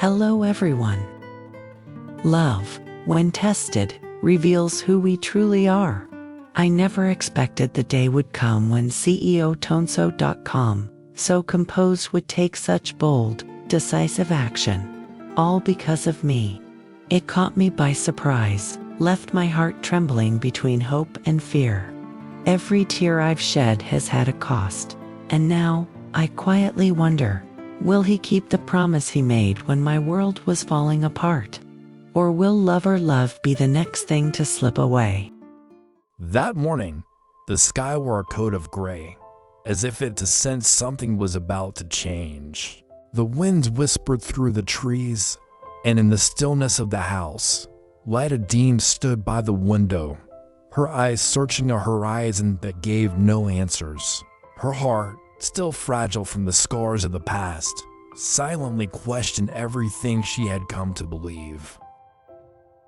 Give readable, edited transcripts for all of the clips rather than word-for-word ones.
Hello everyone. Love, when tested, reveals who we truly are. I never expected the day would come when CEO Toan so composed would take such bold, decisive action. All because of me. It caught me by surprise, left my heart trembling between hope and fear. Every tear I've shed has had a cost, and now, I quietly wonder, will he keep the promise he made when my world was falling apart? Or will love be the next thing to slip away? That morning, the sky wore a coat of gray, as if it to sense something was about to change. The winds whispered through the trees, and in the stillness of the house, Ly Tu Diem stood by the window, her eyes searching a horizon that gave no answers. Her heart, still fragile from the scars of the past, silently questioned everything she had come to believe.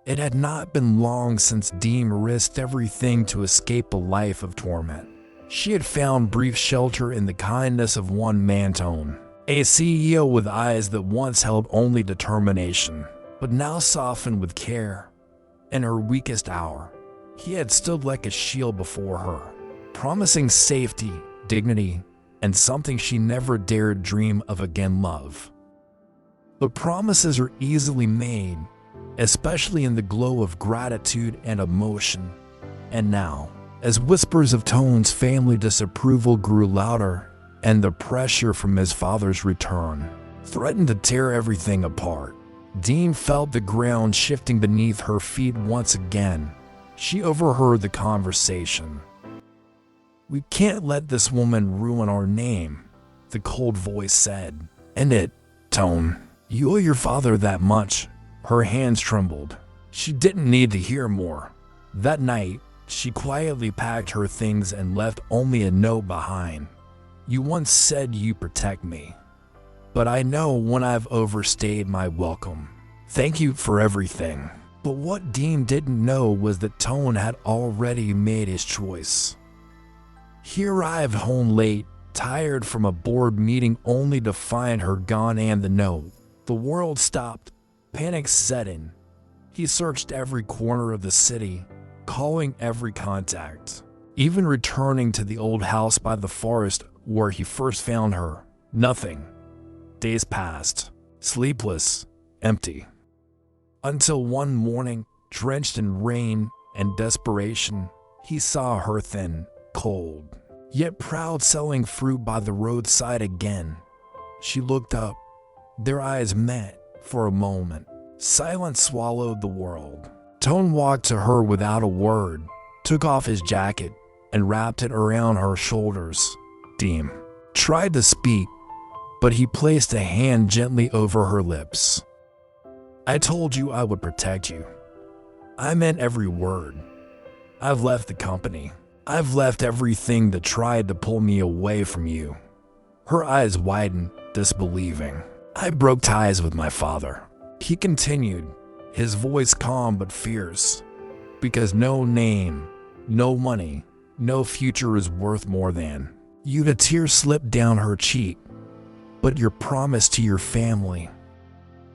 It had not been long since Diem risked everything to escape a life of torment. She had found brief shelter in the kindness of one man, Toan, a CEO with eyes that once held only determination, but now softened with care. In her weakest hour, he had stood like a shield before her, promising safety, dignity, and something she never dared dream of again: love. But promises are easily made, especially in the glow of gratitude and emotion. And now, as whispers of Toan's family disapproval grew louder, and the pressure from his father's return threatened to tear everything apart, Diem felt the ground shifting beneath her feet once again. She overheard the conversation. "We can't let this woman ruin our name," the cold voice said. "And it, Toan, you owe your father that much." Her hands trembled. She didn't need to hear more. That night, she quietly packed her things and left only a note behind. "You once said you protect me, but I know when I've overstayed my welcome. Thank you for everything." But what Diem didn't know was that Toan had already made his choice. He arrived home late, tired from a board meeting, only to find her gone and the note. The world stopped. Panic set in. He searched every corner of the city, calling every contact, even returning to the old house by the forest where he first found her. Nothing. Days passed, sleepless, empty. Until one morning, drenched in rain and desperation, he saw her thin, cold, yet proud, selling fruit by the roadside again. She looked up. Their eyes met. For a moment, silence swallowed the world. Toan walked to her without a word, took off his jacket, and wrapped it around her shoulders. Diem tried to speak, but he placed a hand gently over her lips. "I told you I would protect you. I meant every word. I've left the company. I've left everything that tried to pull me away from you." Her eyes widened, disbelieving. "I broke ties with my father," he continued, his voice calm but fierce, "because no name, no money, no future is worth more than you." The tear slipped down her cheek. "But your promise to your family,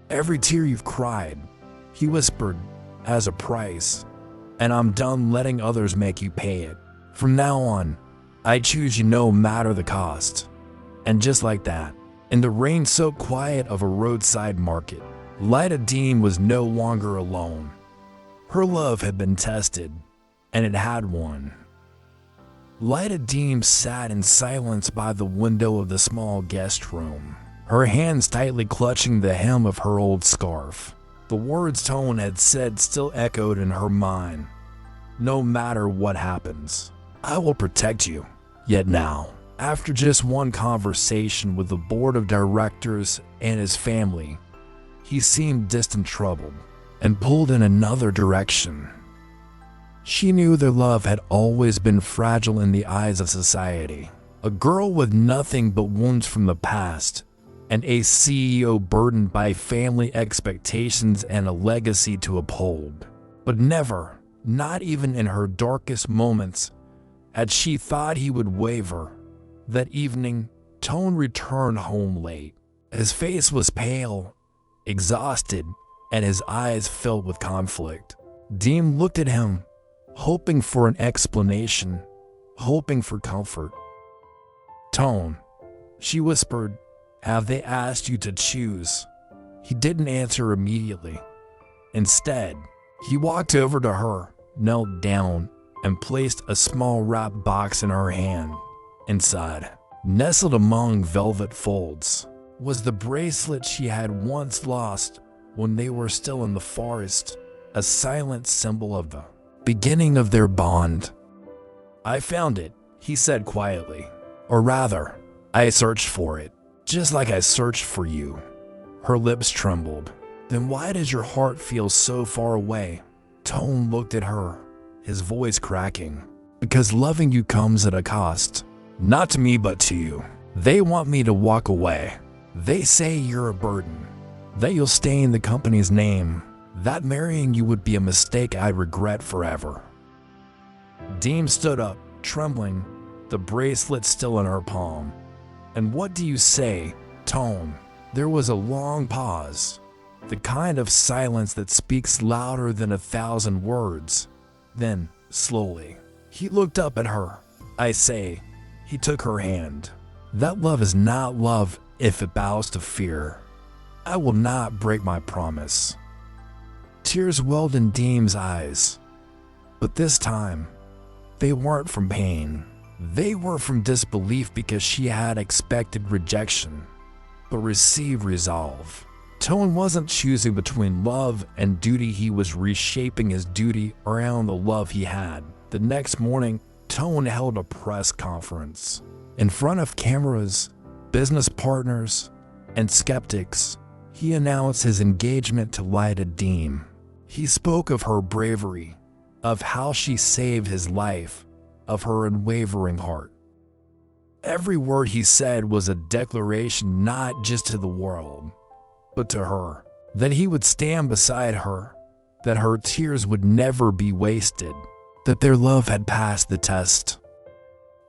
every tear you've cried," he whispered, "has a price, and I'm done letting others make you pay it. From now on, I choose you no matter the cost." And just like that, in the rain-soaked quiet of a roadside market, Ly Tu Diem was no longer alone. Her love had been tested, and it had won. Ly Tu Diem sat in silence by the window of the small guest room, her hands tightly clutching the hem of her old scarf. The words Toan had said still echoed in her mind. "No matter what happens, I will protect you." Yet now, after just one conversation with the board of directors and his family, he seemed distant, troubled, and pulled in another direction. She knew their love had always been fragile in the eyes of society. A girl with nothing but wounds from the past, and a CEO burdened by family expectations and a legacy to uphold. But never, not even in her darkest moments, had she thought he would waver. That evening, Toan returned home late. His face was pale, exhausted, and his eyes filled with conflict. Diem looked at him, hoping for an explanation, hoping for comfort. "Toan," she whispered, "have they asked you to choose?" He didn't answer immediately. Instead, he walked over to her, knelt down, and placed a small wrapped box in her hand. Inside, nestled among velvet folds, was the bracelet she had once lost when they were still in the forest, a silent symbol of the beginning of their bond. "I found it," he said quietly. "Or rather, I searched for it, just like I searched for you." Her lips trembled. "Then why does your heart feel so far away?" Toan looked at her, his voice cracking. "Because loving you comes at a cost. Not to me, but to you. They want me to walk away. They say you're a burden, that you'll stain the company's name, that marrying you would be a mistake I'd regret forever." Diem stood up, trembling, the bracelet still in her palm. "And what do you say, Toan?" There was a long pause, the kind of silence that speaks louder than 1,000 words. Then, slowly, he looked up at her. "I say," he took her hand, "that love is not love if it bows to fear. I will not break my promise." Tears welled in Diem's eyes, but this time, they weren't from pain. They were from disbelief because she had expected rejection, but received resolve. Toan wasn't choosing between love and duty, he was reshaping his duty around the love he had. The next morning, Toan held a press conference. In front of cameras, business partners, and skeptics, he announced his engagement to Ly Tu Diem. He spoke of her bravery, of how she saved his life, of her unwavering heart. Every word he said was a declaration not just to the world, but to her, that he would stand beside her, that her tears would never be wasted, that their love had passed the test.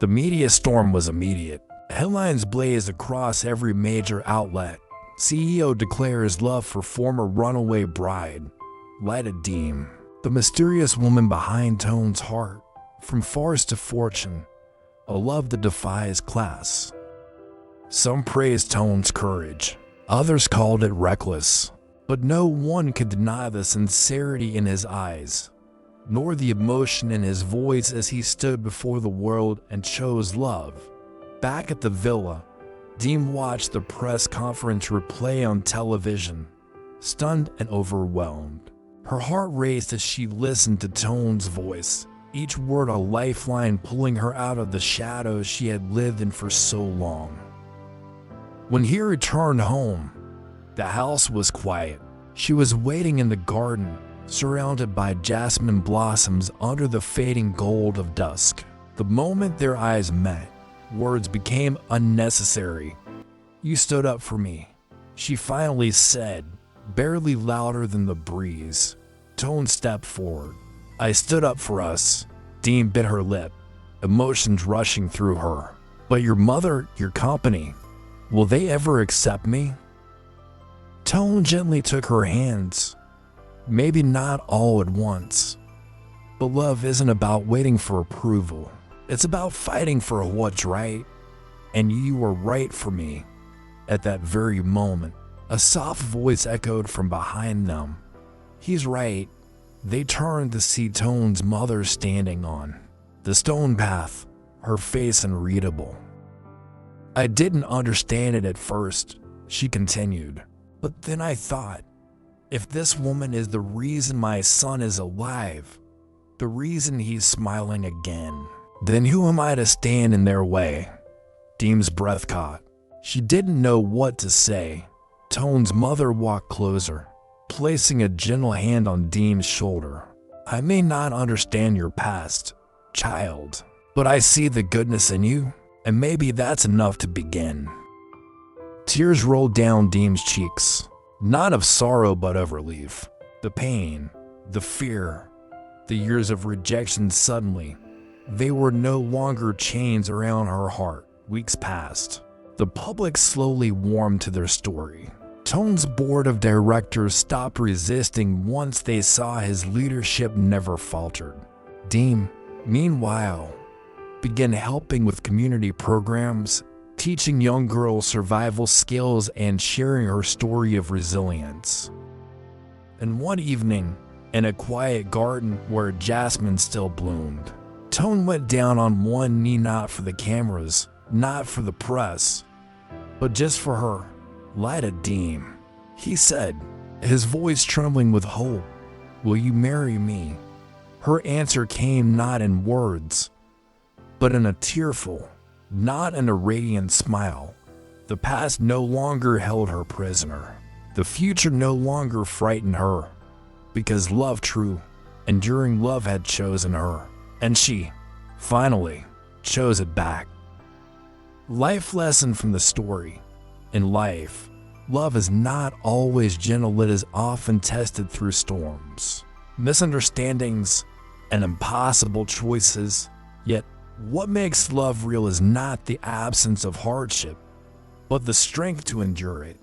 The media storm was immediate. Headlines blazed across every major outlet. CEO declares love for former runaway bride, Ly Tu Diem, the mysterious woman behind Toan's heart, from force to fortune, a love that defies class. Some praised Toan's courage, others called it reckless, but no one could deny the sincerity in his eyes, nor the emotion in his voice as he stood before the world and chose love. Back at the villa, Diem watched the press conference replay on television, stunned and overwhelmed. Her heart raced as she listened to Toan's voice, each word a lifeline pulling her out of the shadows she had lived in for so long. When he returned home, the house was quiet. She was waiting in the garden, surrounded by jasmine blossoms under the fading gold of dusk. The moment their eyes met, words became unnecessary. "You stood up for me," she finally said, barely louder than the breeze. Toan stepped forward. "I stood up for us." Diem bit her lip, emotions rushing through her. "But your mother, your company, will they ever accept me?" Toan gently took her hands. "Maybe not all at once. But love isn't about waiting for approval. It's about fighting for what's right. And you were right for me." At that very moment, a soft voice echoed from behind them. "He's right." They turned to see Toan's mother standing on the stone path, her face unreadable. "I didn't understand it at first," she continued. "But then I thought, if this woman is the reason my son is alive, the reason he's smiling again, then who am I to stand in their way?" Diem's breath caught. She didn't know what to say. Toan's mother walked closer, placing a gentle hand on Diem's shoulder. "I may not understand your past, child, but I see the goodness in you, and maybe that's enough to begin." Tears rolled down Diem's cheeks, not of sorrow but of relief. The pain, the fear, the years of rejection suddenly, they were no longer chains around her heart. Weeks passed. The public slowly warmed to their story. Toan's board of directors stopped resisting once they saw his leadership never faltered. Diem, meanwhile, began helping with community programs, teaching young girls survival skills and sharing her story of resilience. And one evening, in a quiet garden where jasmine still bloomed, Toan went down on one knee, not for the cameras, not for the press, but just for her, Ly Tu Diem. He said, his voice trembling with hope, "Will you marry me?" Her answer came not in words, but in a tearful, not in a radiant smile. The past no longer held her prisoner. The future no longer frightened her, because love, true, enduring love, had chosen her, and she, finally, chose it back. Life lesson from the story. In life, love is not always gentle. It is often tested through storms, misunderstandings, and impossible choices. Yet, what makes love real is not the absence of hardship, but the strength to endure it.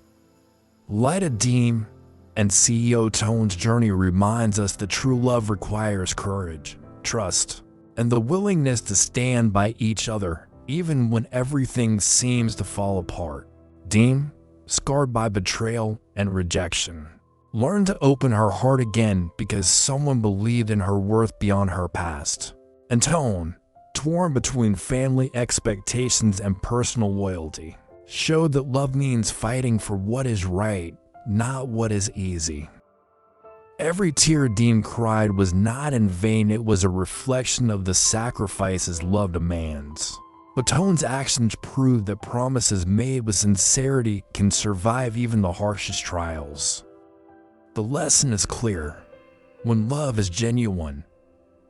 Ly Tu Diem and CEO Toan's journey reminds us that true love requires courage, trust, and the willingness to stand by each other, even when everything seems to fall apart. Diem, scarred by betrayal and rejection, learned to open her heart again because someone believed in her worth beyond her past. And Toan, torn between family expectations and personal loyalty, showed that love means fighting for what is right, not what is easy. Every tear Diem cried was not in vain. It was a reflection of the sacrifices love demands. But Toan's actions proved that promises made with sincerity can survive even the harshest trials. The lesson is clear. When love is genuine,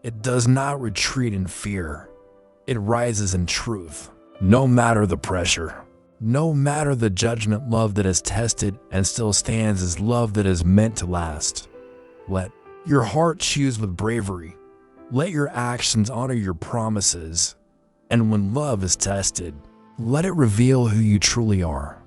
it does not retreat in fear. It rises in truth, no matter the pressure. No matter the judgment, love that is tested and still stands is love that is meant to last. Let your heart choose with bravery. Let your actions honor your promises. And when love is tested, let it reveal who you truly are.